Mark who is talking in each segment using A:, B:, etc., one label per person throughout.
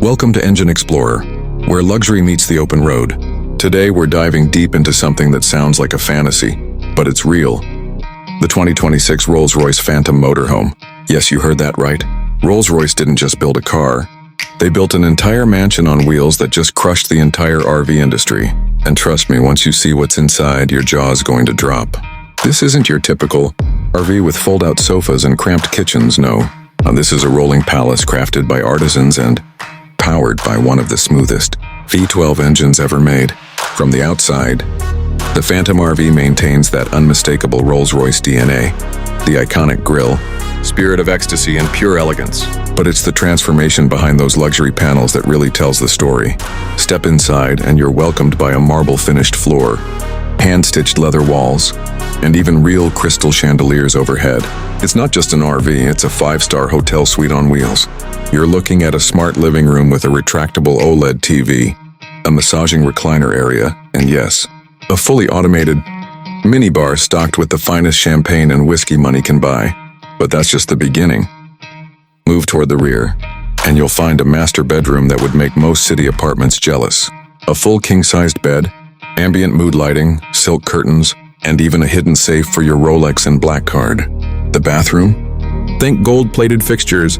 A: Welcome to Engine Explorer, where luxury meets the open road. Today we're diving deep into something that sounds like a fantasy, but it's real. The 2026 Rolls-Royce Phantom Motorhome. Yes, you heard that right. Rolls-Royce didn't just build a car. They built an entire mansion on wheels that just crushed the entire RV industry. And trust me, once you see what's inside, your jaw's going to drop. This isn't your typical RV with fold-out sofas and cramped kitchens, no. This is a rolling palace crafted by artisans and powered by one of the smoothest V12 engines ever made. From the outside, the Phantom RV maintains that unmistakable Rolls-Royce DNA, the iconic grille, spirit of ecstasy and pure elegance. But it's the transformation behind those luxury panels that really tells the story. Step inside and you're welcomed by a marble-finished floor, hand-stitched leather walls, and even real crystal chandeliers overhead. It's not just an RV, it's a 5-star hotel suite on wheels. You're looking at a smart living room with a retractable OLED TV, a massaging recliner area, and yes, a fully automated minibar stocked with the finest champagne and whiskey money can buy. But that's just the beginning. Move toward the rear, and you'll find a master bedroom that would make most city apartments jealous. A full king-sized bed, ambient mood lighting, silk curtains, and even a hidden safe for your Rolex and black card. The bathroom? Think gold-plated fixtures,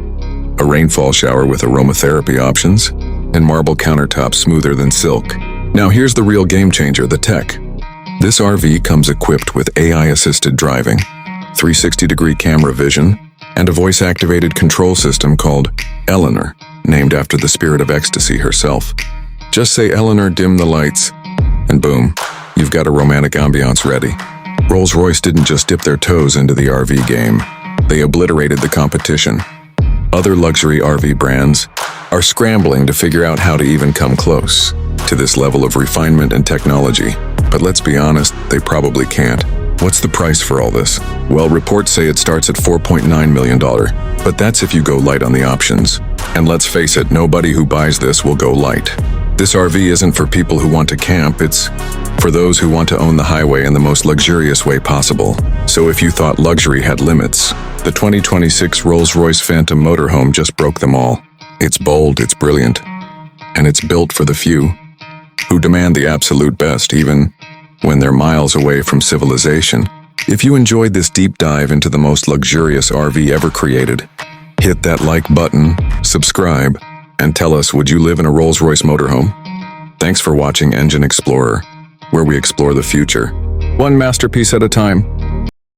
A: a rainfall shower with aromatherapy options, and marble countertops smoother than silk. Now here's the real game changer, the tech. This RV comes equipped with AI-assisted driving, 360-degree camera vision, and a voice-activated control system called Eleanor, named after the spirit of ecstasy herself. Just say, "Eleanor, dim the lights," and boom, you've got a romantic ambiance ready. Rolls-Royce didn't just dip their toes into the RV game. They obliterated the competition. Other luxury RV brands are scrambling to figure out how to even come close to this level of refinement and technology. But let's be honest, they probably can't. What's the price for all this? Well, reports say it starts at $4.9 million, but that's if you go light on the options. And let's face it, nobody who buys this will go light. This RV isn't for people who want to camp, it's for those who want to own the highway in the most luxurious way possible. So if you thought luxury had limits, the 2026 Rolls-Royce Phantom Motorhome just broke them all. It's bold, it's brilliant, and it's built for the few who demand the absolute best, even when they're miles away from civilization. If you enjoyed this deep dive into the most luxurious RV ever created, hit that like button, subscribe, and tell us, would you live in a Rolls-Royce motorhome? Thanks for watching Engine Explorer, where we explore the future, one masterpiece at a time.